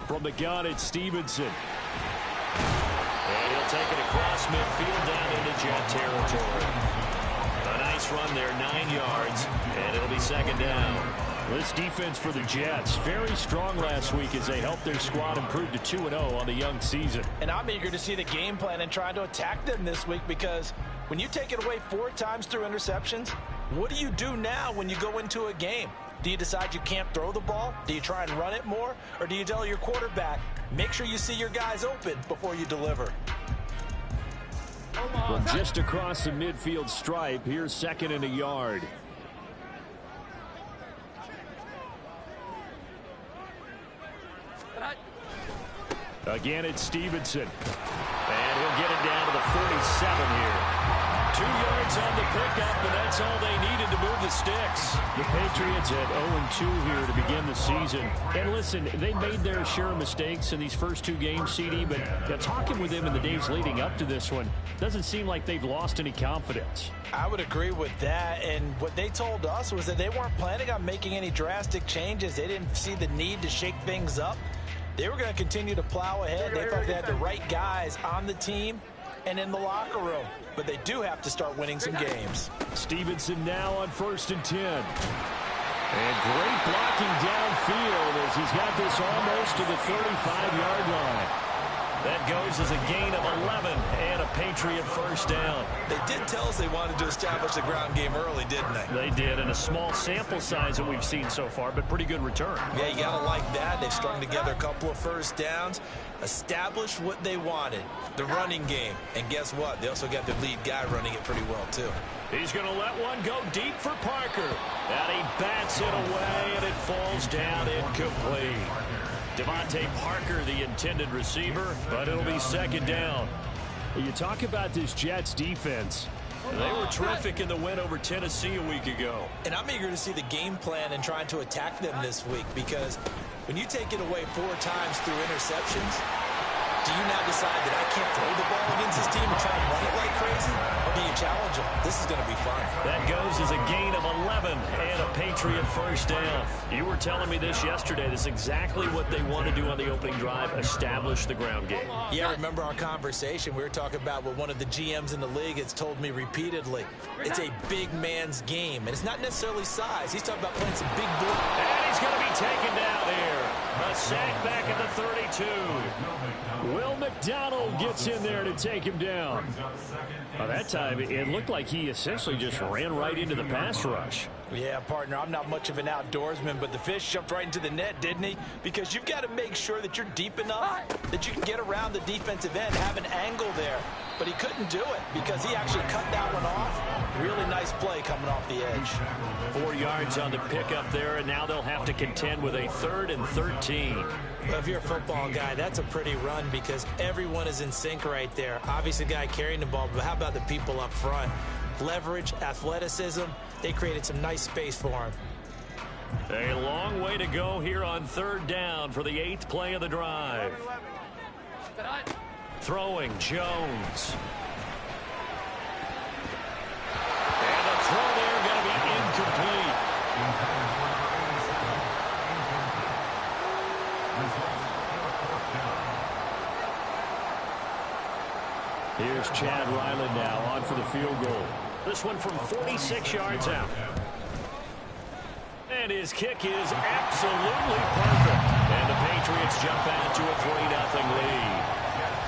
From the gun, it's Stevenson. And he'll take it across midfield down into Jet territory. A nice run there, 9 yards, and it'll be second down. This defense for the Jets, very strong last week as they helped their squad improve to 2-0 on the young season. And I'm eager to see the game plan and trying to attack them this week, because when you take it away 4 times through interceptions, what do you do now when you go into a game? Do you decide you can't throw the ball? Do you try and run it more? Or do you tell your quarterback, make sure you see your guys open before you deliver? From just across the midfield stripe, here's 2nd and a yard. Again, it's Stevenson. And he'll get it down to the 47 here. 2 yards on the pickup, and that's all they needed to move the sticks. The Patriots at 0-2 here to begin the season. And listen, they made their share of mistakes in these first 2 games, CD, but talking with them in the days leading up to this one, doesn't seem like they've lost any confidence. I would agree with that, and what they told us was that they weren't planning on making any drastic changes. They didn't see the need to shake things up. They were going to continue to plow ahead. They felt they had the right guys on the team and in the locker room. But they do have to start winning some games. Stevenson now on 1st and 10. And great blocking downfield as he's got this almost to the 35-yard line. That goes as a gain of 11 and a Patriot first down. They did tell us they wanted to establish the ground game early, didn't they? They did, and a small sample size that we've seen so far, but pretty good return. Yeah, you got to like that. They've strung together a couple of first downs, established what they wanted, the running game. And guess what? They also got their lead guy running it pretty well, too. He's going to let one go deep for Parker. And he bats it away, and it falls down incomplete. Devontae Parker, the intended receiver, but it'll be second down. You talk about this Jets defense. They were terrific in the win over Tennessee a week ago. And I'm eager to see the game plan and trying to attack them this week, because when you take it away 4 times through interceptions, do you now decide that I can't throw the ball against this team and try and run it like crazy? Or do you challenge them? This is going to be fun. That goes as a gain of 11 and a Patriot first down. You were telling me this yesterday. This is exactly what they want to do on the opening drive, establish the ground game. Yeah, remember our conversation. We were talking about what one of the GMs in the league has told me repeatedly. It's a big man's game, and it's not necessarily size. He's talking about playing some big boy. And he's going to be taken down here. A sack back at the 32. Will McDonald gets in there to take him down. By that time, it looked like he essentially just ran right into the pass rush. Yeah, partner, I'm not much of an outdoorsman, but the fish jumped right into the net, didn't he? Because you've got to make sure that you're deep enough that you can get around the defensive end, have an angle there. But he couldn't do it because he actually cut that one off. Really nice play coming off the edge. 4 yards on the pickup there, and now they'll have to contend with a 3rd and 13. Well, if you're a football guy, that's a pretty run because everyone is in sync right there. Obviously, the guy carrying the ball, but how about the people up front? Leverage, athleticism, they created some nice space for him. A long way to go here on 3rd down for the 8th play of the drive. Throwing Jones. And the throw there going to be incomplete. Here's Chad Ryland now on for the field goal. This one from 46 yards out. And his kick is absolutely perfect. And the Patriots jump out to a 3-0 lead.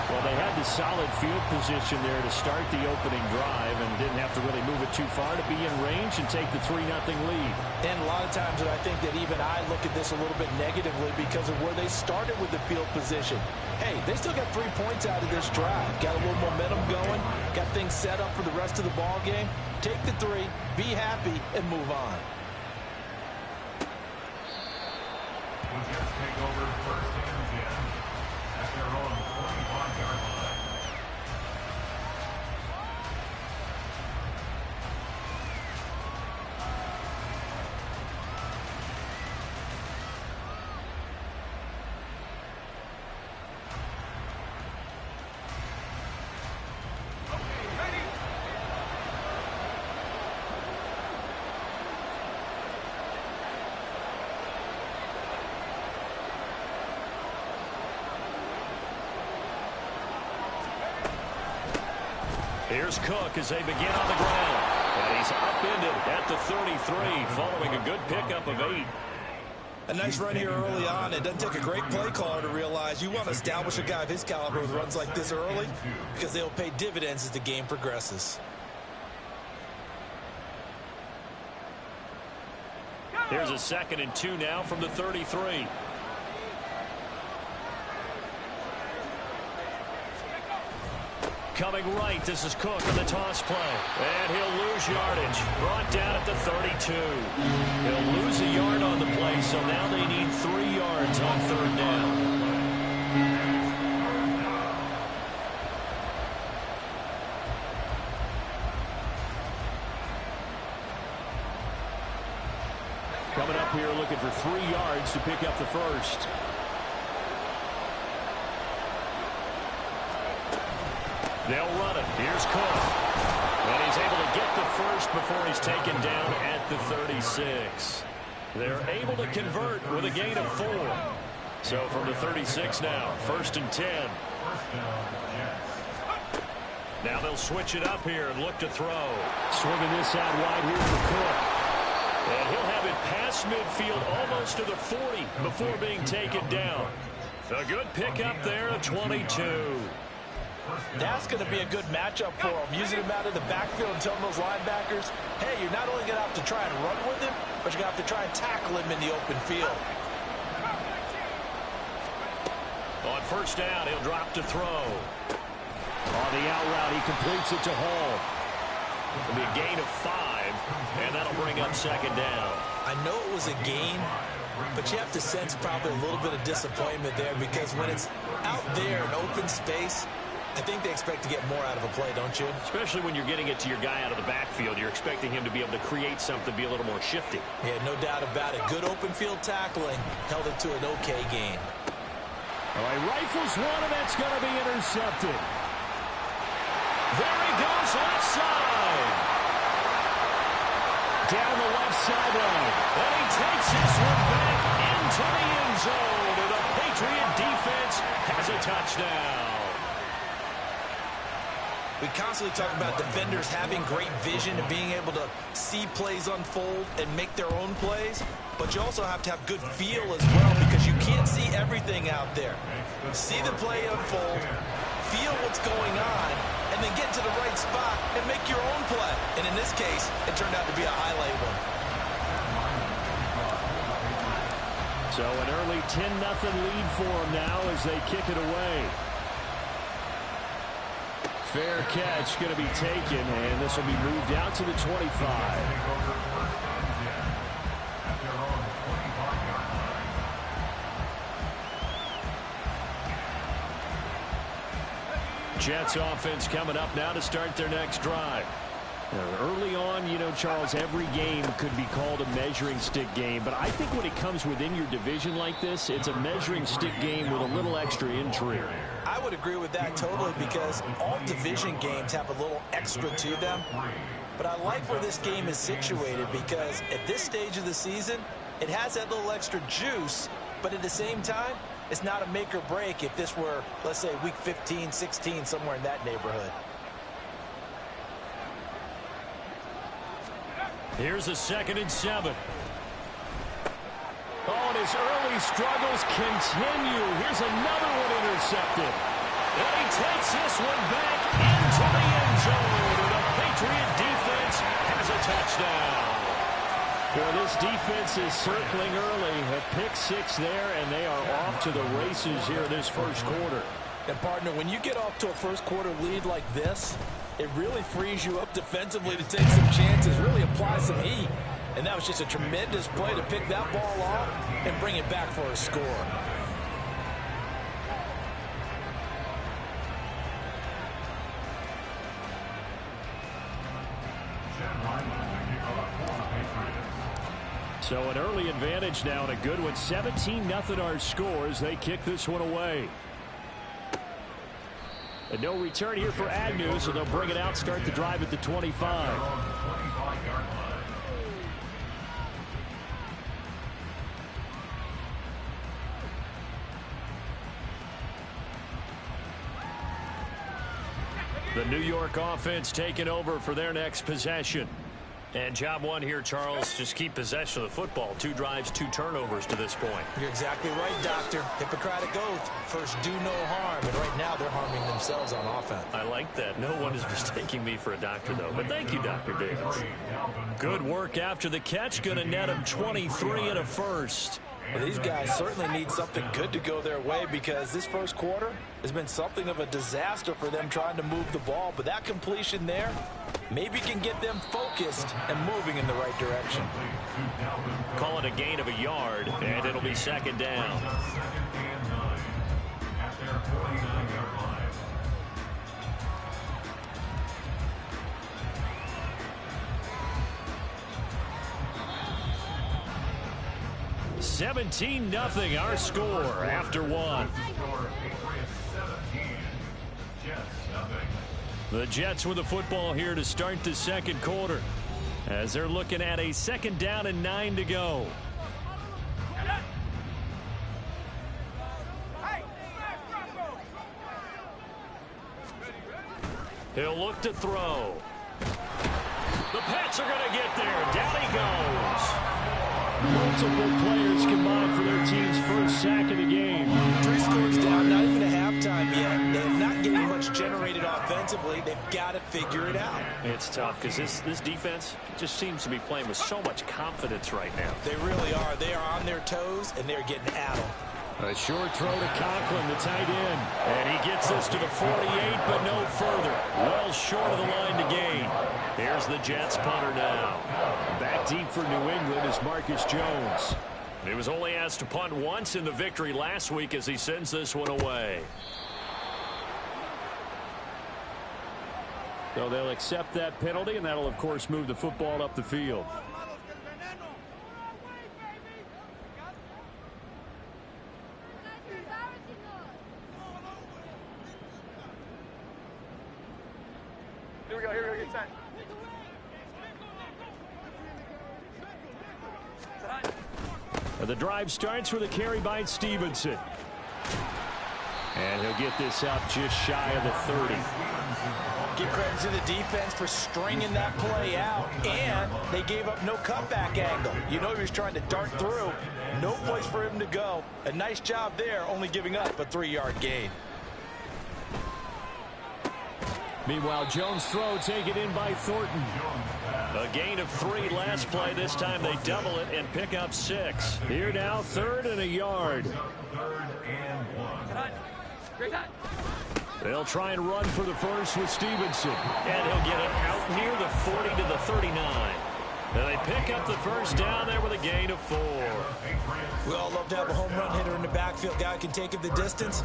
Well, they had the solid field position there to start the opening drive and didn't have to really move it too far to be in range and take the 3-0 lead. And a lot of times I think that even I look at this a little bit negatively because of where they started with the field position. Hey, they still got 3 points out of this drive. Got a little momentum going. Got things set up for the rest of the ball game. Take the 3, be happy, and move on. The Jets take over 1st and 10 at their own 45-yard line. Here's Cook as they begin on the ground. And he's upended at the 33 following a good pickup of 8. A nice run here early on. It doesn't take a great play caller to realize you want to establish a guy of his caliber with runs like this early because they'll pay dividends as the game progresses. Here's a 2nd and 2 now from the 33. Coming right, this is Cook on the toss play. And he'll lose yardage. Brought down at the 32. He'll lose a yard on the play, so now they need 3 yards on 3rd down. Coming up here looking for 3 yards to pick up the first. They'll run it. Here's Cook. And he's able to get the first before he's taken down at the 36. They're able to convert with a gain of 4. So from the 36 now, 1st and 10. Now they'll switch it up here and look to throw. Swinging this out wide here for Cook. And he'll have it past midfield almost to the 40 before being taken down. A good pickup there at 22. That's going to be a good matchup for him. Using him out of the backfield and telling those linebackers, hey, you're not only going to have to try and run with him, but you're going to have to try and tackle him in the open field. On 1st down, he'll drop to throw. On the out route, he completes it to Hall. It'll be a gain of 5, and that'll bring up 2nd down. I know it was a gain, but you have to sense probably a little bit of disappointment there because when it's out there in open space, I think they expect to get more out of a play, don't you? Especially when you're getting it to your guy out of the backfield. You're expecting him to be able to create something, be a little more shifty. Yeah, no doubt about it. Good open field tackling held it to an okay gain. All right, rifles one, and that's going to be intercepted. There he goes, left side. Down the left sideline. And he takes this one back into the end zone. And the Patriot defense has a touchdown. We constantly talk about defenders having great vision and being able to see plays unfold and make their own plays, but you also have to have good feel as well because you can't see everything out there. See the play unfold, feel what's going on, and then get to the right spot and make your own play. And in this case, it turned out to be a highlight one. So an early 10-0 lead for them now as they kick it away. Fair catch going to be taken, and this will be moved out to the 25. Jets offense coming up now to start their next drive. Early on, you know, Charles, every game could be called a measuring stick game, but I think when it comes within your division like this, it's a measuring stick game with a little extra intrigue. I would agree with that totally because all division games have a little extra to them. But I like where this game is situated because at this stage of the season, it has that little extra juice, but at the same time, it's not a make or break if this were, let's say, week 15, 16, somewhere in that neighborhood. Here's a 2nd and 7. Oh, and his early struggles continue. Here's another one intercepted. And he takes this one back into the end zone. And the Patriot defense has a touchdown. Boy, this defense is circling early. A pick 6 there, and they are off to the races here this first quarter. And, partner, when you get off to a first quarter lead like this, it really frees you up defensively to take some chances, really apply some heat. And that was just a tremendous play to pick that ball off and bring it back for a score. So an early advantage now and a good one. 17-0 our scores. They kick this one away. And no return here for Agnew, so they'll bring it out, start the drive at the 25. The New York offense taking over for their next possession. And job one here, Charles, just keep possession of the football. 2 drives, 2 turnovers to this point. You're exactly right, Doctor. Hippocratic oath. First, do no harm. And right now, they're harming themselves on offense. I like that. No one is mistaking me for a doctor, though. But thank you, Dr. Davis. Good work after the catch. Going to net him 23 and a first. Well, these guys certainly need something good to go their way because this first quarter has been something of a disaster for them trying to move the ball. But that completion there maybe can get them focused and moving in the right direction. Call it a gain of a yard, and it'll be second down. At their 49-yard line. $17-0 our score after one. The Jets with the football here to start the second quarter as they're looking at a second down and 9 to go. He'll look to throw. The Pats are going to get there. Down he goes. Multiple players combined for their team's first sack of the game. 3 scores down, not even a halftime yet. They're not getting much generated offensively. They've got to figure it out. It's tough because this defense just seems to be playing with so much confidence right now. They really are. They are on their toes, and they're getting addled. A short throw to Conklin, the tight end. And he gets this to the 48, but no further. Well short of the line to gain. Here's the Jets punter now. Back deep for New England is Marcus Jones. He was only asked to punt once in the victory last week as he sends this one away. So they'll accept that penalty, and that'll, of course, move the football up the field. Here we go, get set. The drive starts with a carry by Stevenson. And he'll get this up just shy of the 30. Give credit to the defense for stringing that play out, and they gave up no cutback angle. You know he was trying to dart through. No place for him to go. A nice job there, only giving up a 3-yard gain. Meanwhile, Jones' throw taken in by Thornton. A gain of 3 last play. This time they double it and pick up 6. Here now, 3rd and a yard. They'll try and run for the first with Stevenson. And he'll get it out near the 40 to the 39. And they pick up the first down there with a gain of 4. We all love to have a home run hitter in the backfield. Guy can take it the distance.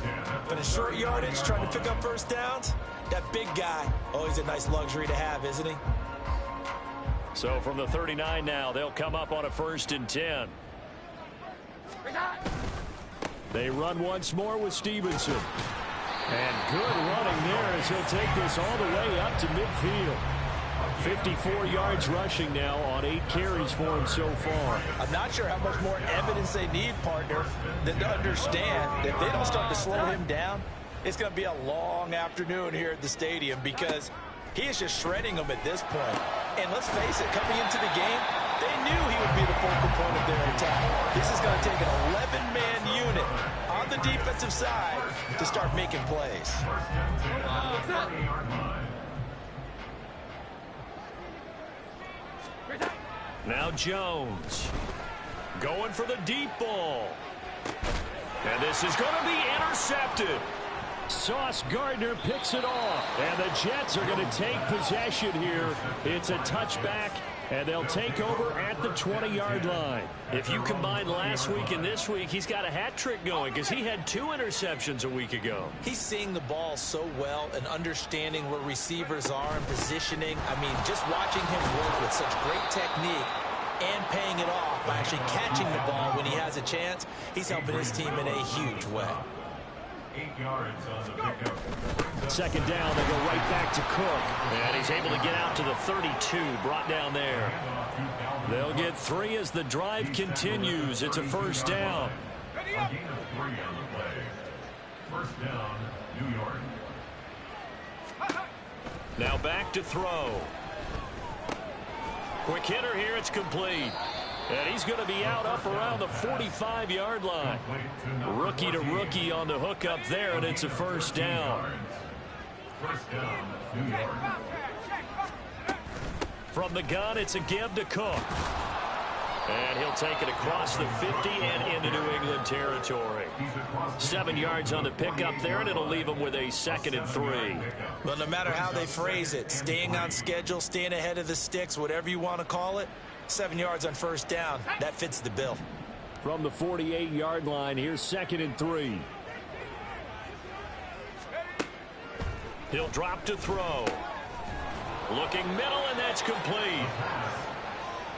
But in short yardage, trying to pick up first downs, that big guy, always a nice luxury to have, isn't he? So from the 39 now, they'll come up on a 1st and 10. They run once more with Stevenson. And good running there as he'll take this all the way up to midfield. 54 yards rushing now on 8 carries for him so far. I'm not sure how much more evidence they need, partner, than to understand that if they don't start to slow him down, it's going to be a long afternoon here at the stadium because he is just shredding them at this point. And let's face it, coming into the game, they knew he would be the focal point of their attack. This is going to take an 11-man unit on the defensive side to start making plays. Now Jones going for the deep ball. And this is going to be intercepted. Sauce Gardner picks it off. And the Jets are going to take possession here. It's a touchback, and they'll take over at the 20-yard line. If you combine last week and this week, he's got a hat trick going because he had 2 interceptions a week ago. He's seeing the ball so well and understanding where receivers are and positioning. I mean, just watching him work with such great technique and paying it off by actually catching the ball when he has a chance, he's helping his team in a huge way. 8 yards on the pickup. Second down, they go right back to Cook. And he's able to get out to the 32, brought down there. They'll get 3 as the drive continues. It's a first down. A gain of 3 on the play. First down, New York. Now back to throw. Quick hitter here. It's complete. And he's going to be out up around the 45-yard line. Rookie to rookie on the hook up there, and it's a first down. First down, New York. From the gun, it's a give to Cook. And he'll take it across the 50 and into New England territory. 7 yards on the pickup there, and it'll leave him with a 2nd and 3. Well, no matter how they phrase it, staying on schedule, staying ahead of the sticks, whatever you want to call it, 7 yards on first down, that fits the bill. From the 48-yard line, here's 2nd and 3. He'll drop to throw. Looking middle, and that's complete.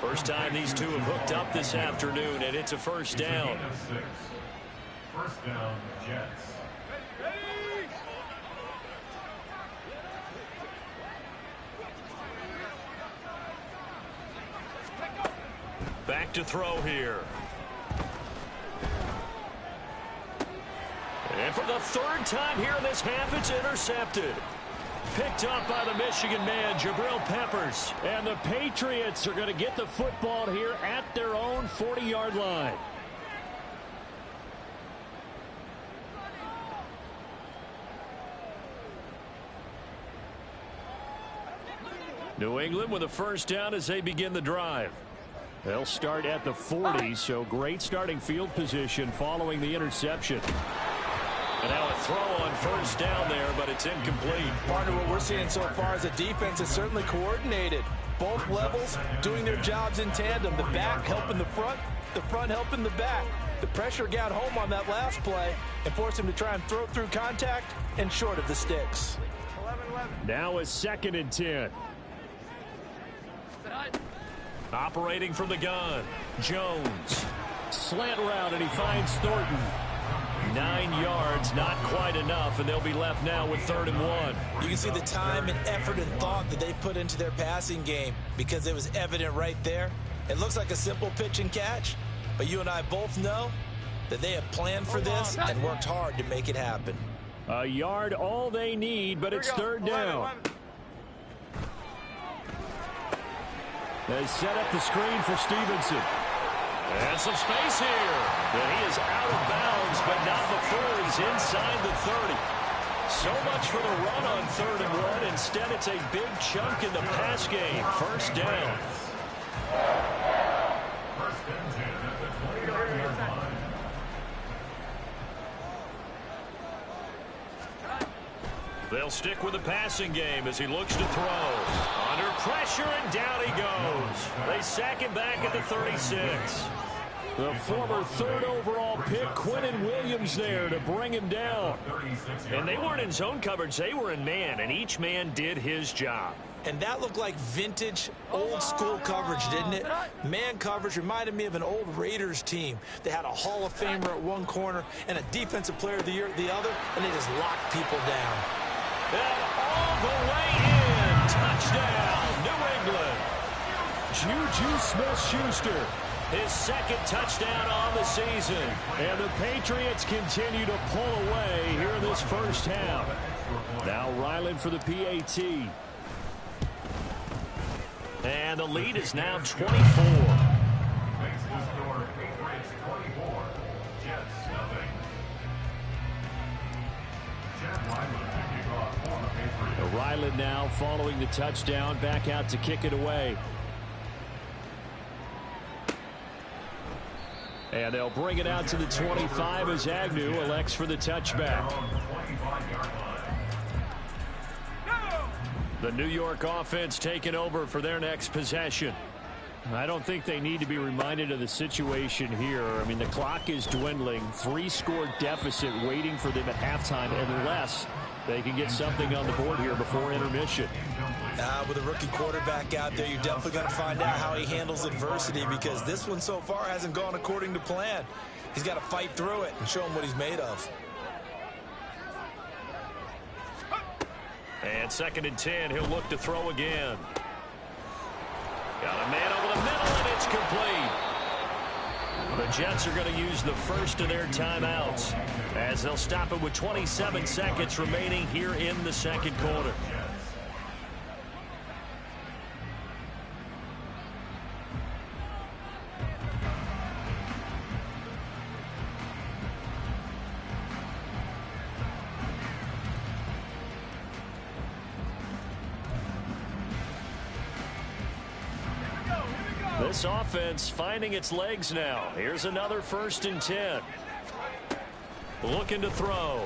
First time these two have hooked up this afternoon, and it's a first down. First down, Jets. Back to throw here. And for the 3rd time here in this half, it's intercepted. Picked up by the Michigan man, Jabril Peppers. And the Patriots are going to get the football here at their own 40-yard line. New England with a first down as they begin the drive. They'll start at the 40, so great starting field position following the interception. And now a throw on first down there, but it's incomplete. Partner, what we're seeing so far is the defense is certainly coordinated. Both levels doing their jobs in tandem. The back helping the front helping the back. The pressure got home on that last play and forced him to try and throw through contact and short of the sticks. 11-11. Now a 2nd and 10. Operating from the gun, Jones. Slant route, and he finds Thornton. 9 yards, not quite enough, and they'll be left now with 3rd and 1. You can see the time and effort and thought that they put into their passing game because it was evident right there. It looks like a simple pitch and catch, but you and I both know that they have planned for this and worked hard to make it happen. A yard all they need, but it's 3rd down. They set up the screen for Stevenson. And some space here. And he is out of bounds, but not before he's inside the 30. So much for the run on 3rd and 1. Instead, it's a big chunk in the pass game. First down. First and 10 at the 20-yard line. They'll stick with the passing game as he looks to throw. Under pressure, and down he goes. They sack him back at the 36. The former 3rd overall pick, Quinnen Williams, there to bring him down. And they weren't in zone coverage. They were in man, and each man did his job. And that looked like vintage, old-school coverage, didn't it? Man coverage reminded me of an old Raiders team. They had a Hall of Famer at one corner and a Defensive Player of the Year at the other, and they just locked people down. And all the way in. Touchdown, New England. Juju Smith-Schuster, his 2nd touchdown on the season. And the Patriots continue to pull away here in this first half. Now Ryland for the PAT. And the lead is now 24. Makes the score Patriots 24, Jets nothing. Chad Ryland to kick off for the Patriots. Ryland now following the touchdown, back out to kick it away. And they'll bring it out to the 25 as Agnew elects for the touchback. The New York offense taking over for their next possession. I don't think they need to be reminded of the situation here. I mean, the clock is dwindling. 3-score deficit waiting for them at halftime unless they can get something on the board here before intermission. With a rookie quarterback out there, you're definitely going to find out how he handles adversity because this one so far hasn't gone according to plan. He's got to fight through it and show him what he's made of. And 2nd and 10, he'll look to throw again. Got a man over the middle, and it's complete. The Jets are going to use the first of their timeouts as they'll stop it with 27 seconds remaining here in the 2nd quarter. This offense finding its legs now. Here's another 1st and 10. Looking to throw.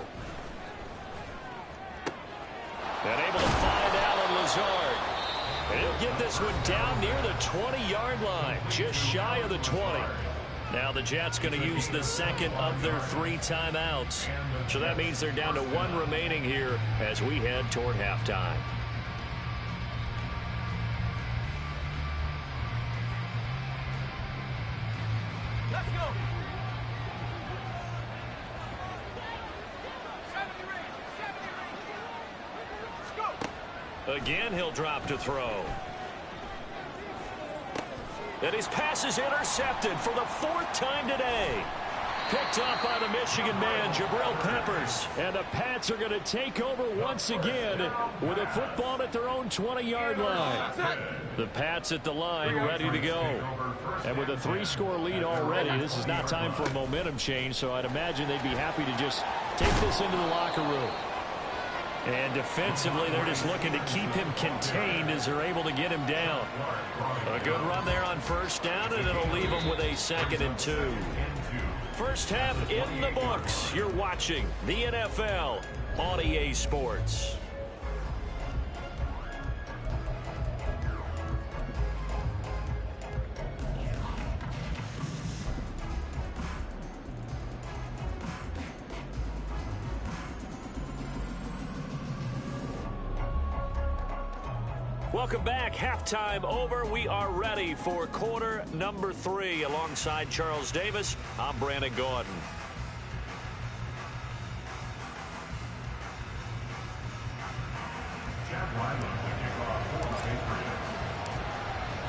And able to find Allen Lazard. And he'll get this one down near the 20-yard line, just shy of the 20. Now the Jets going to use the second of their 3 timeouts. So that means they're down to 1 remaining here as we head toward halftime. Let's go. Again, he'll drop to throw. And his pass is intercepted for the 4th time today. Picked up by the Michigan man, Jabril Peppers. And the Pats are going to take over once again with a football at their own 20-yard line. The Pats at the line ready to go. And with a 3-score lead already, this is not time for a momentum change, so I'd imagine they'd be happy to just take this into the locker room. And defensively, they're just looking to keep him contained as they're able to get him down. A good run there on 1st down, and it'll leave them with a 2nd and 2. First half in the books. You're watching the NFL on EA Sports. Welcome back. Halftime over. We are ready for quarter number 3. Alongside Charles Davis, I'm Brandon Gordon.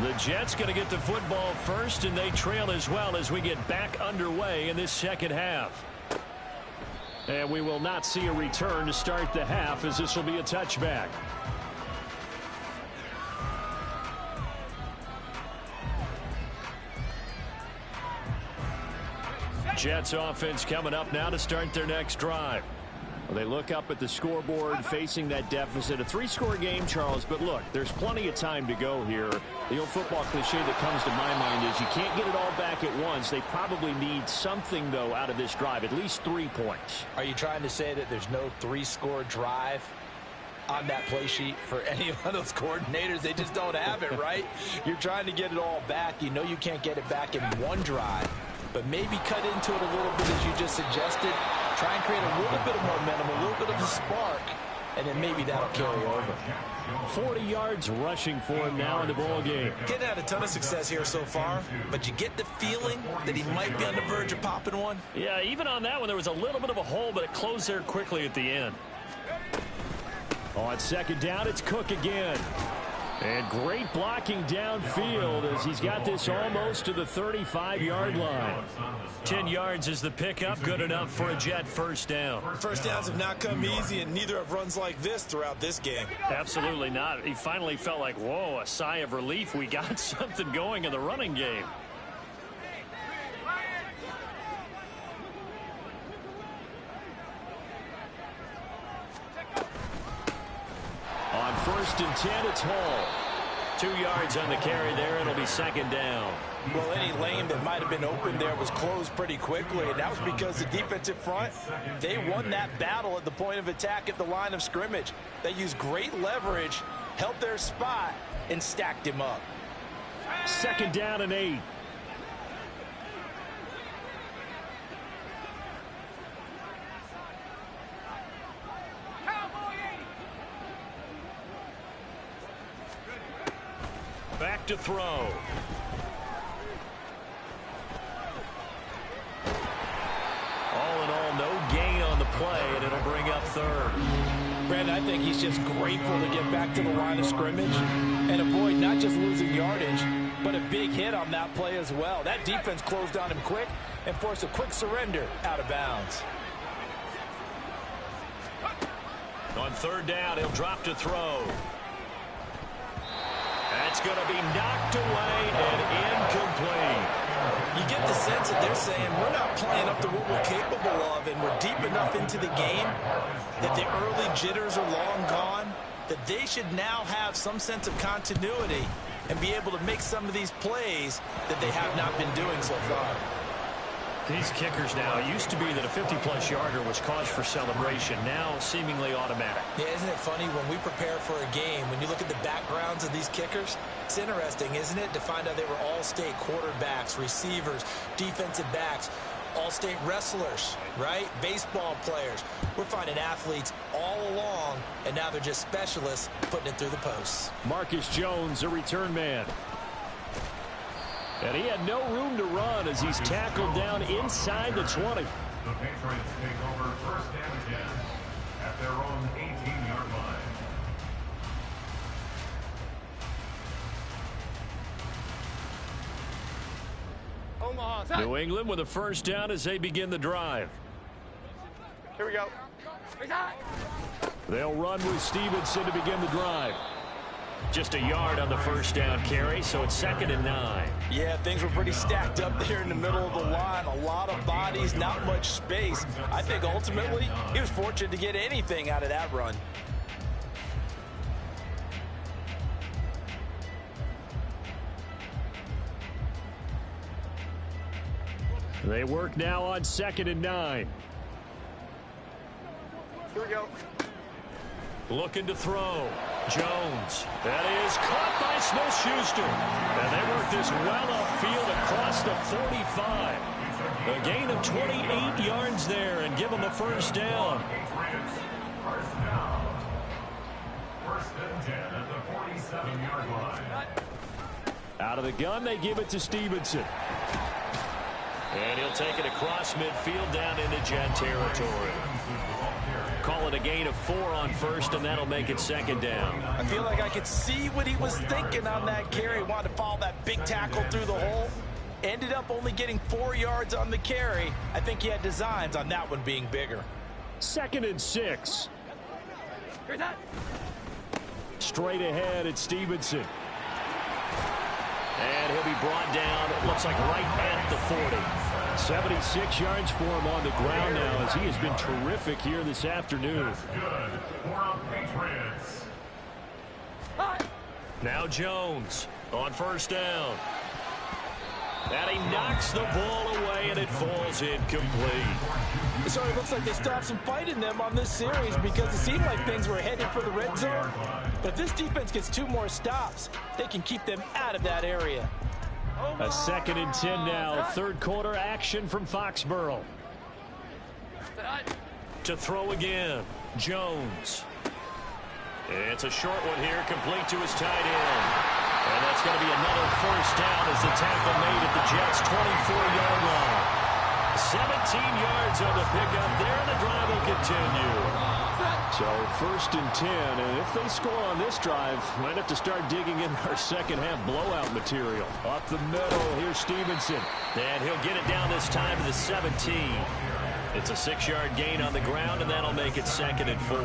The Jets going to get the football first, and they trail as well as we get back underway in this second half. And we will not see a return to start the half, as this will be a touchback. Jets offense coming up now to start their next drive. Well, they look up at the scoreboard facing that deficit. A 3-score game, Charles, but look, there's plenty of time to go here. The old football cliche that comes to my mind is you can't get it all back at once. They probably need something, though, out of this drive, at least 3 points. Are you trying to say that there's no 3-score drive on that play sheet for any of those coordinators? They just don't have it, right? You're trying to get it all back. You know you can't get it back in one drive. But maybe cut into it a little bit, as you just suggested. Try and create a little bit of momentum, a little bit of a spark, and then maybe that'll carry over. 40 yards rushing for him now in the ball game. Getting had a ton of success here so far, but you get the feeling that he might be on the verge of popping one. Yeah, even on that one, there was a little bit of a hole, but it closed there quickly at the end. On 2nd down, it's Cook again. And great blocking downfield as he's got this almost to the 35-yard line. 10 yards is the pickup, good enough for a Jet 1st down. 1st downs have not come easy, and neither have runs like this throughout this game. Absolutely not. He finally felt like, whoa, a sigh of relief. We got something going in the running game. On 1st and 10, it's Hall. 2 yards on the carry there. It'll be 2nd down. Well, any lane that might have been open there was closed pretty quickly, and that was because the defensive front, they won that battle at the point of attack at the line of scrimmage. They used great leverage, held their spot, and stacked him up. 2nd down and 8. Back to throw. All in all, no gain on the play, and it'll bring up 3rd. Brandon, I think he's just grateful to get back to the line of scrimmage and avoid not just losing yardage, but a big hit on that play as well. That defense closed on him quick and forced a quick surrender out of bounds. On 3rd down, he'll drop to throw. That's going to be knocked away and incomplete. You get the sense that they're saying we're not playing up to what we're capable of, and we're deep enough into the game that the early jitters are long gone. that they should now have some sense of continuity and be able to make some of these plays that they have not been doing so far. These kickers now, it used to be that a 50-plus yarder was cause for celebration. Now seemingly automatic. Yeah, isn't it funny when we prepare for a game, when you look at the backgrounds of these kickers, it's interesting, isn't it, to find out they were all-state quarterbacks, receivers, defensive backs, all-state wrestlers, right? Baseball players. We're finding athletes all along, and now they're just specialists putting it through the posts. Marcus Jones, a return man. And he had no room to run as he's tackled down inside the 20. The Patriots take over first down again at their own 18-yard line. Omaha. New England with a first down as they begin the drive. Here we go. They'll run with Stevenson to begin the drive. Just a yard on the first down carry, so it's 2nd and 9. Yeah, things were pretty stacked up there in the middle of the line. A lot of bodies, not much space. I think ultimately he was fortunate to get anything out of that run. They work now on 2nd and 9. Here we go. Looking to throw. Jones. That is caught by Smith-Schuster. And they work this well upfield across the 45. A gain of 28 yards there and give them a first down. Patriots, first down. First and 10 at the 47-yard line. Out of the gun, they give it to Stevenson. And he'll take it across midfield down into Jet territory. Call it a gain of 4 on first, and that'll make it 2nd down. I feel like I could see what he was thinking on that carry. Wanted to follow that big tackle through the hole. Ended up only getting 4 yards on the carry. I think he had designs on that one being bigger. 2nd and 6. Here's that. Straight ahead at Stevenson. And he'll be brought down, it looks like right at the 40. 76 yards for him on the ground now as he has been terrific here this afternoon. Good for the Patriots. Now Jones on first down. And he knocks the ball away and it falls incomplete. So it looks like they stopped some fight in them on this series because it seemed like things were headed for the red zone. But if this defense gets 2 more stops, they can keep them out of that area. A 2nd and 10 now. Third quarter action from Foxborough. To throw again. Jones. It's a short one here, complete to his tight end. And that's going to be another first down as the tackle made at the Jets' 24-yard line. 17 yards on the pickup there, and the drive will continue. So 1st and 10, and if they score on this drive, might have to start digging in our second half blowout material. Up the middle, here's Stevenson. And he'll get it down this time to the 17. It's a 6-yard gain on the ground, and that'll make it 2nd and 4.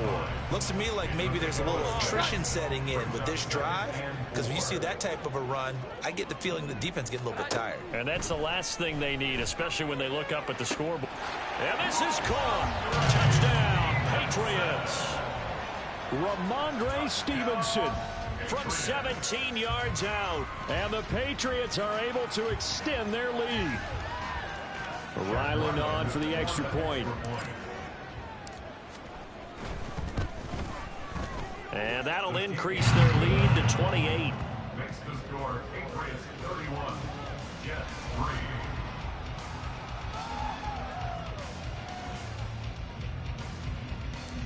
Looks to me like maybe there's a little attrition setting in with this drive, because when you see that type of a run, I get the feeling the defense getting a little bit tired. And that's the last thing they need, especially when they look up at the scoreboard. And this is caught. Touchdown, Patriots. Ramondre Stevenson from 17 yards out. And the Patriots are able to extend their lead. Ryland on for the extra point. And that'll increase their lead to 28. Makes the score Patriots 31, Jets 3.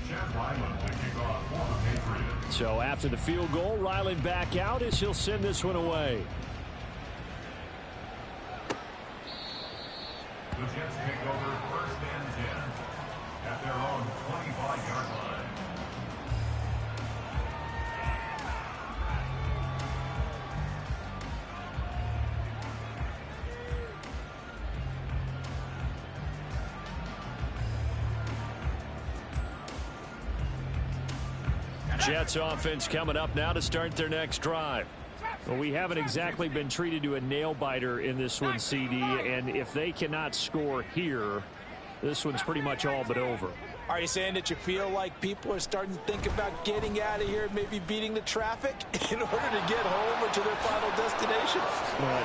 Chad Ryland to kick off for the Patriots. So after the field goal, Ryland back out as he'll send this one away. The Jets take over first and 10 at their own 25-yard line. Jets offense coming up now to start their next drive. Well, we haven't exactly been treated to a nail-biter in this one, CD, and if they cannot score here, this one's pretty much all but over. All Are you saying that you feel like people are starting to think about getting out of here and maybe beating the traffic in order to get home or to their final destination?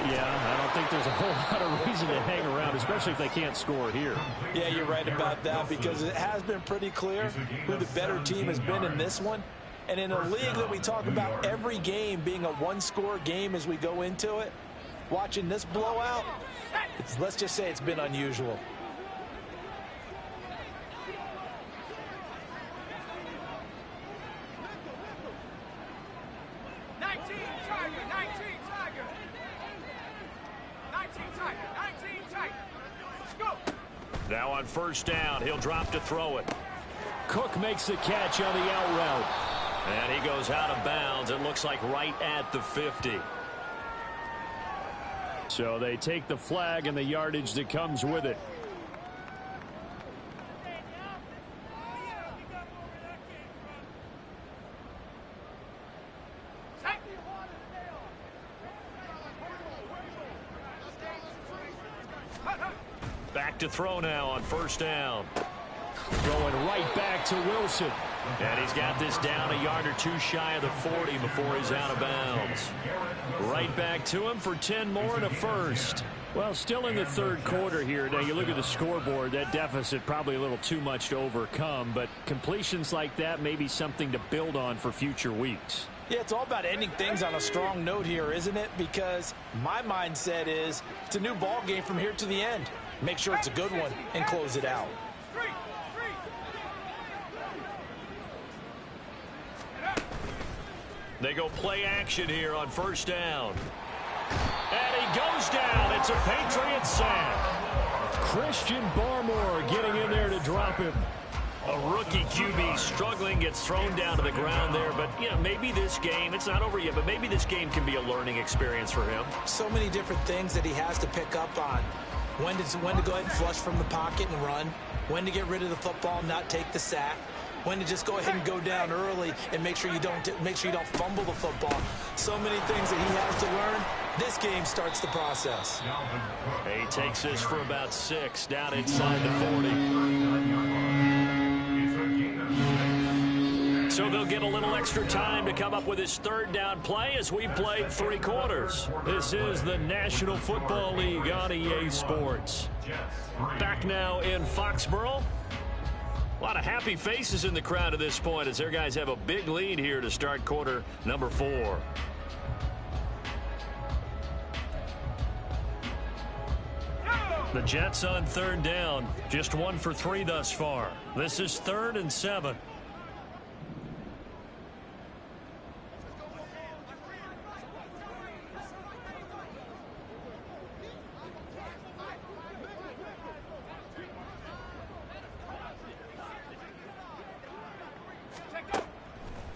Yeah, I don't think there's a whole lot of reason to hang around, especially if they can't score here. Yeah, you're right about that, because it has been pretty clear who the better team has been in this one. And in a league that we talk about every game being a one-score game as we go into it, watching this blowout, let's just say it's been unusual. Now on first down, he'll drop to throw it. Cook makes the catch on the out route. And he goes out of bounds. It looks like right at the 50. So they take the flag and the yardage that comes with it. Back to throw now on first down. Going right back to Wilson. And he's got this down a yard or two shy of the 40 before he's out of bounds. Right back to him for 10 more and a first. Well, still in the third quarter here. Now, you look at the scoreboard, that deficit probably a little too much to overcome. But completions like that may be something to build on for future weeks. Yeah, it's all about ending things on a strong note here, isn't it? Because my mindset is it's a new ball game from here to the end. Make sure it's a good one and close it out. They go play action here on first down. And he goes down. It's a Patriots sack. Christian Barmore getting in there to drop him. A rookie QB struggling, gets thrown down to the ground there. But, you know, maybe this game, it's not over yet, but maybe this game can be a learning experience for him. So many different things that he has to pick up on. When to go ahead and flush from the pocket and run. When to get rid of the football and not take the sack. When to just go ahead and go down early and make sure you don't fumble the football. So many things that he has to learn. This game starts the process. He takes this for about 6 down inside the 40. So they'll get a little extra time to come up with his third down play as we've played 3 quarters. This is the National Football League on EA Sports. Back now in Foxborough. A lot of happy faces in the crowd at this point as their guys have a big lead here to start quarter number 4. The Jets on third down, just 1 for 3 thus far. This is 3rd and 7.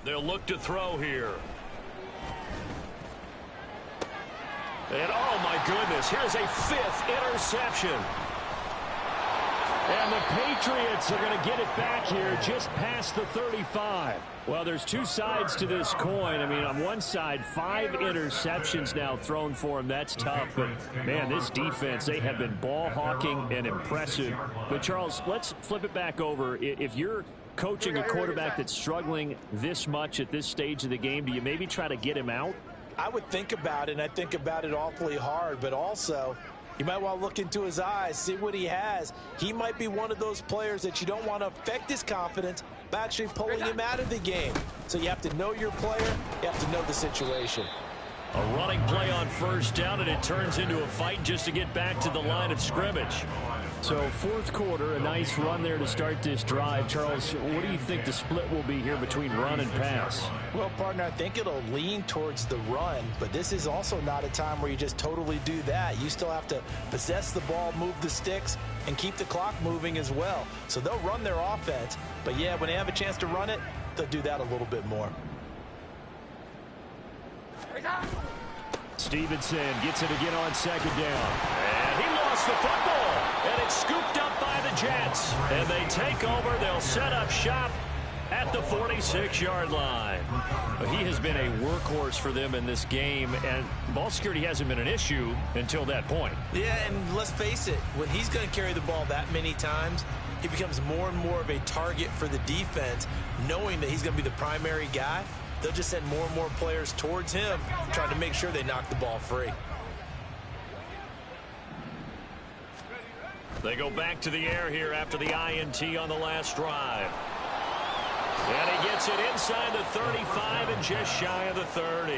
They'll look to throw here. And oh my goodness, here's a 5th interception. And the Patriots are going to get it back here just past the 35. Well, there's 2 sides to this coin. I mean, on one side, 5 interceptions now thrown for him. That's tough. But, man, this defense, they have been ball hawking and impressive. But, Charles, let's flip it back over. If you're coaching a quarterback that's struggling this much at this stage of the game, do you maybe try to get him out? I would think about it, and I think about it awfully hard, but also you might want to look into his eyes, see what he has. He might be one of those players that you don't want to affect his confidence by actually pulling him out of the game. So you have to know your player, you have to know the situation. A running play on first down, and it turns into a fight just to get back to the line of scrimmage. So 4th quarter, a nice run there to start this drive. Charles, what do you think the split will be here between run and pass? Well, partner, I think it'll lean towards the run, but this is also not a time where you just totally do that. You still have to possess the ball, move the sticks, and keep the clock moving as well. So they'll run their offense, but yeah, when they have a chance to run it, they'll do that a little bit more. Stevenson gets it again on 2nd down. And he lost the football. And it's scooped up by the Jets. And they take over. They'll set up shop at the 46-yard line. He has been a workhorse for them in this game, and ball security hasn't been an issue until that point. Yeah, and let's face it, when he's going to carry the ball that many times, he becomes more and more of a target for the defense, knowing that he's going to be the primary guy. They'll just send more and more players towards him, trying to make sure they knock the ball free. They go back to the air here after the INT on the last drive. And he gets it inside the 35 and just shy of the 30.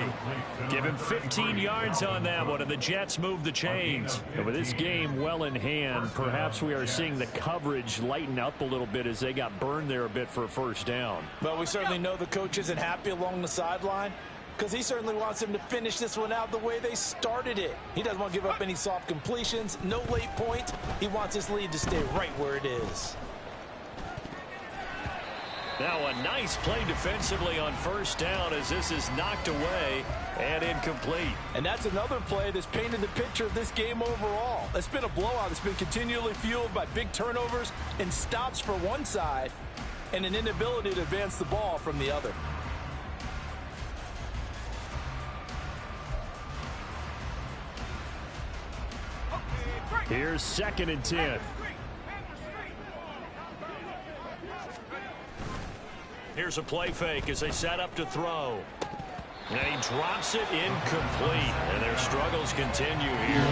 Give him 15 yards on that one, and the Jets move the chains. And with this game well in hand, perhaps we are seeing the coverage lighten up a little bit as they got burned there a bit for a first down. Well, we certainly know the coach isn't happy along the sideline, because he certainly wants them to finish this one out the way they started it. He doesn't want to give up any soft completions, no late points. He wants his lead to stay right where it is. Now a nice play defensively on first down as this is knocked away and incomplete. And that's another play that's painted the picture of this game overall. It's been a blowout. It's been continually fueled by big turnovers and stops for one side and an inability to advance the ball from the other. Here's 2nd and 10. Here's a play fake as they set up to throw. And he drops it incomplete. And their struggles continue here.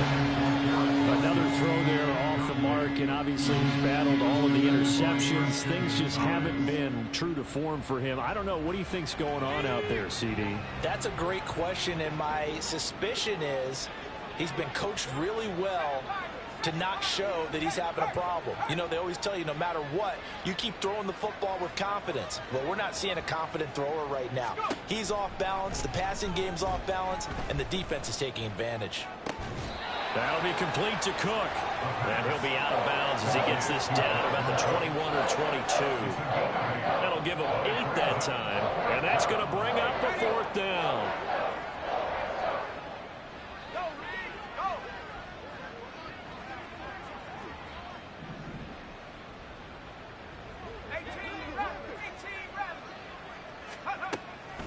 Another throw there off the mark, and obviously he's battled all of the interceptions. Things just haven't been true to form for him. I don't know. What do you think's going on out there, CD? That's a great question, and my suspicion is he's been coached really well to not show that he's having a problem. You know, they always tell you no matter what, you keep throwing the football with confidence. Well, we're not seeing a confident thrower right now. He's off balance, the passing game's off balance, and the defense is taking advantage. That'll be complete to Cook. And he'll be out of bounds as he gets this down about the 21 or 22. That'll give him 8 that time, and that's going to bring up a 4th down.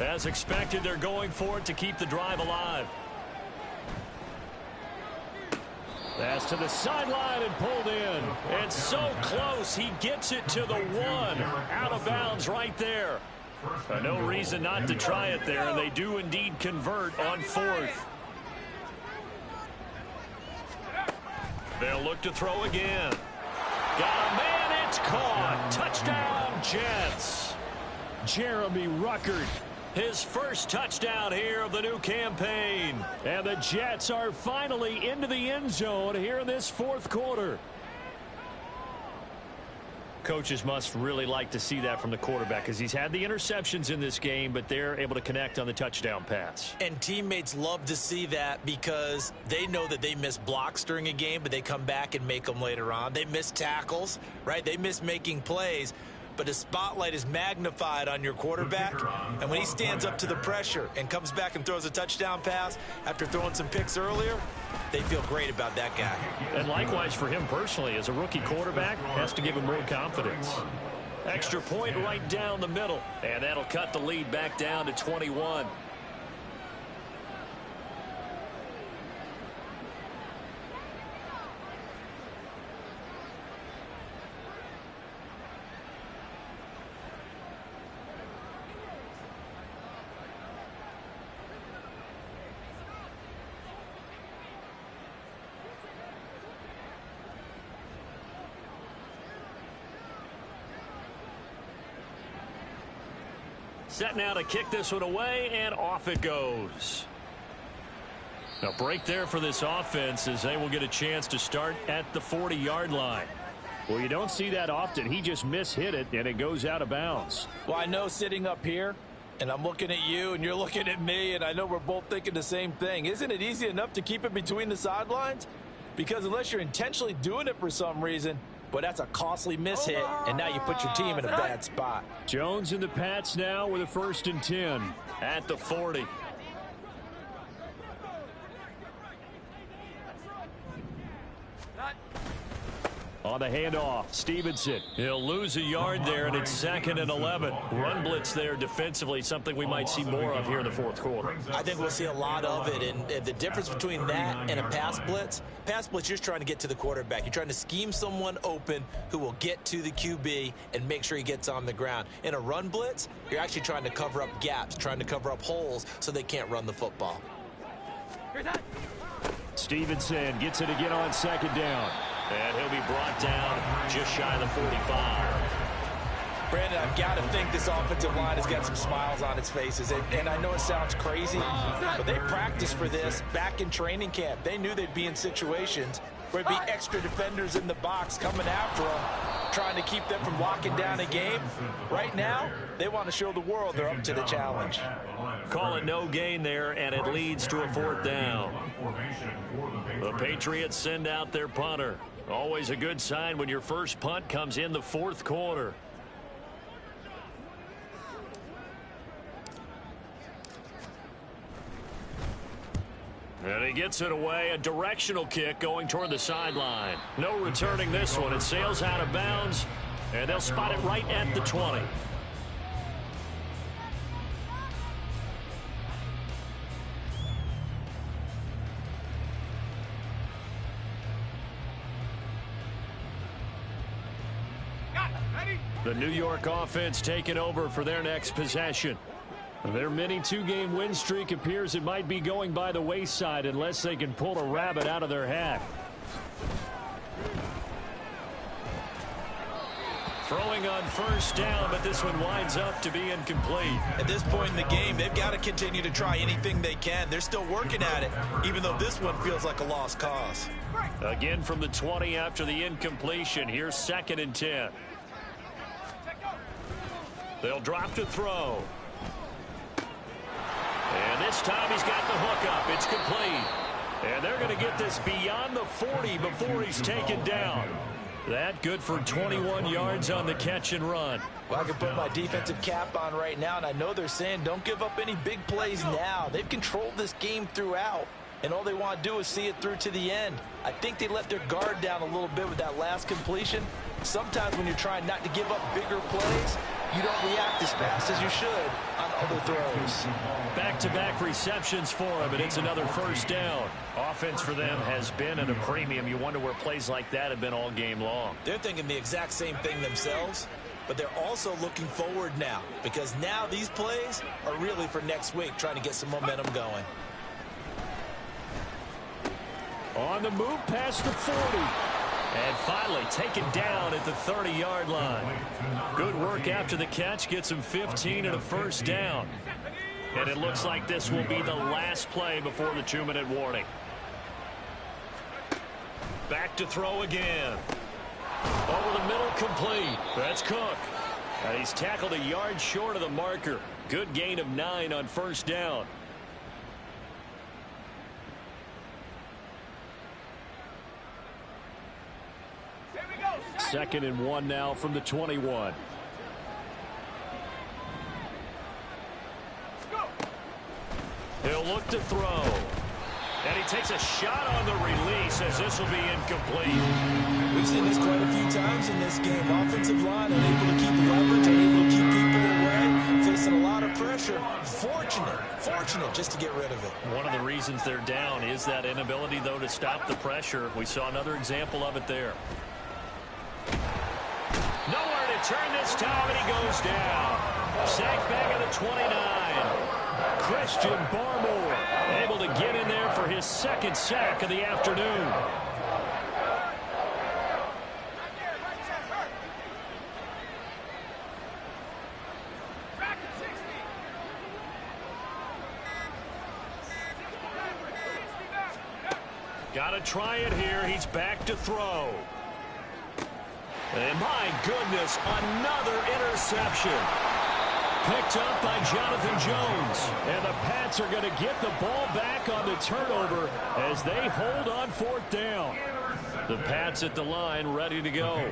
As expected, they're going for it to keep the drive alive. That's to the sideline and pulled in. It's so close, he gets it to the 1. Out of bounds right there. No reason not to try it there, and they do indeed convert on 4th. They'll look to throw again. Got a man, it's caught. Touchdown, Jets. Jeremy Ruckert. His first touchdown here of the new campaign. And the Jets are finally into the end zone here in this 4th quarter. Coaches must really like to see that from the quarterback because he's had the interceptions in this game, but they're able to connect on the touchdown pass. And teammates love to see that because they know that they miss blocks during a game, but they come back and make them later on. They miss tackles, right? They miss making plays. But the spotlight is magnified on your quarterback, and when he stands up to the pressure and comes back and throws a touchdown pass after throwing some picks earlier, they feel great about that guy. And likewise for him personally, as a rookie quarterback, has to give him more confidence. Extra point right down the middle, and that'll cut the lead back down to 21. Set now to kick this one away, and off it goes. A break there for this offense as they will get a chance to start at the 40-yard line. Well, you don't see that often. He just mishit it, and it goes out of bounds. Well, I know sitting up here, and I'm looking at you, and you're looking at me, and I know we're both thinking the same thing. Isn't it easy enough to keep it between the sidelines? Because unless you're intentionally doing it for some reason, but that's a costly mishit, and now you put your team in a bad spot. Jones and the Pats now with a 1st and 10. At the 40. On the handoff, Stevenson. He'll lose a yard there, and it's 2nd and 11. Run blitz there defensively, something we might see more of here in the fourth quarter. I think we'll see a lot of it, and the difference between that and a pass blitz, you're trying to get to the quarterback. You're trying to scheme someone open who will get to the QB and make sure he gets on the ground. In a run blitz, you're actually trying to cover up gaps, trying to cover up holes so they can't run the football. Stevenson gets it again on 2nd down. And he'll be brought down just shy of the 45. Brandon, I've got to think this offensive line has got some smiles on its faces. And I know it sounds crazy, but they practiced for this back in training camp. They knew they'd be in situations where it'd be extra defenders in the box coming after them, trying to keep them from locking down a game. Right now, they want to show the world they're up to the challenge. Call it no gain there, and it leads to a 4th down. The Patriots send out their punter. Always a good sign when your first punt comes in the 4th quarter. And he gets it away, a directional kick going toward the sideline. No returning this one. It sails out of bounds, and they'll spot it right at the 20. The New York offense taking over for their next possession. Their mini 2-game win streak appears it might be going by the wayside unless they can pull a rabbit out of their hat. Throwing on 1st down, but this one winds up to be incomplete. At this point in the game, they've got to continue to try anything they can. They're still working at it, even though this one feels like a lost cause. Again from the 20 after the incompletion. Here's 2nd and 10. They'll drop to throw. And this time he's got the hook up. It's complete. And they're going to get this beyond the 40 before he's taken down. That good for 21 yards on the catch and run. Well, I can put my defensive cap on right now, and I know they're saying don't give up any big plays now. They've controlled this game throughout, and all they want to do is see it through to the end. I think they let their guard down a little bit with that last completion. Sometimes when you're trying not to give up bigger plays, you don't react as fast as you should on other throws. Back-to-back receptions for him, and it's another 1st down. Offense for them has been at a premium. You wonder where plays like that have been all game long. They're thinking the exact same thing themselves, but they're also looking forward now, because now these plays are really for next week, trying to get some momentum going. On the move past the 40. And finally taken down at the 30-yard line. Good work after the catch. Gets him 15 and a 1st down. And it looks like this will be the last play before the 2-minute warning. Back to throw again. Over the middle, complete. That's Cook. And he's tackled a yard short of the marker. Good gain of 9 on 1st down. Second and 1 now from the 21. He'll look to throw. And he takes a shot on the release as this will be incomplete. We've seen this quite a few times in this game. Offensive line unable to keep leverage, unable to keep people away, facing a lot of pressure. Fortunate just to get rid of it. One of the reasons they're down is that inability, though, to stop the pressure. We saw another example of it there. Nowhere to turn this time, and he goes down. Sacked back at the 29. Christian Barmore able to get in there for his 2nd sack of the afternoon. Got to try it here. He's back to throw. And my goodness, another interception. Picked up by Jonathan Jones. And the Pats are going to get the ball back on the turnover as they hold on 4th down. The Pats at the line ready to go.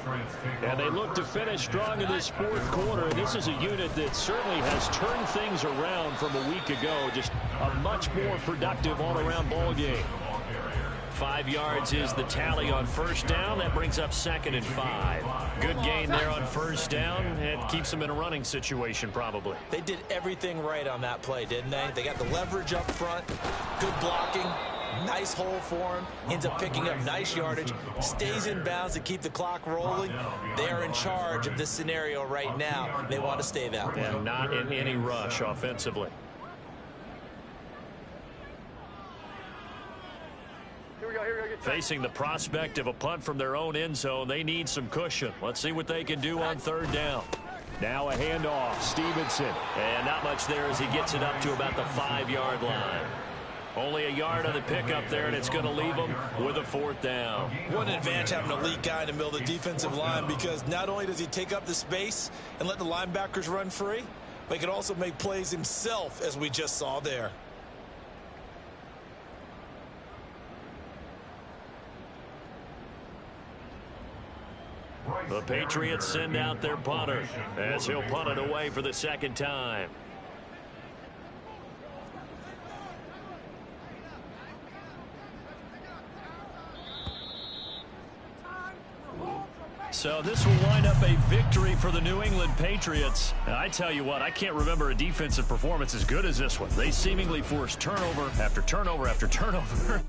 And they look to finish strong in this 4th quarter. And this is a unit that certainly has turned things around from a week ago. Just a much more productive all-around ball game. 5 yards is the tally on first down. That brings up 2nd and 5. Good gain there on first down. It keeps them in a running situation probably. They did everything right on that play, didn't they? They got the leverage up front, good blocking, nice hole for him, ends up picking up nice yardage, stays in bounds to keep the clock rolling. They're in charge of this scenario right now. They want to stay that way. And not in any rush offensively. Facing the prospect of a punt from their own end zone, they need some cushion. Let's see what they can do on 3rd down. Now a handoff, Stevenson. And not much there as he gets it up to about the 5-yard line. Only a yard on the pickup there, and it's going to leave them with a 4th down. What an advantage having an elite guy in the middle of the defensive line, because not only does he take up the space and let the linebackers run free, but he can also make plays himself, as we just saw there. The Patriots send out their punter as he'll punt it away for the 2nd time. So this will wind up a victory for the New England Patriots. And I tell you what, I can't remember a defensive performance as good as this one. They seemingly forced turnover after turnover after turnover.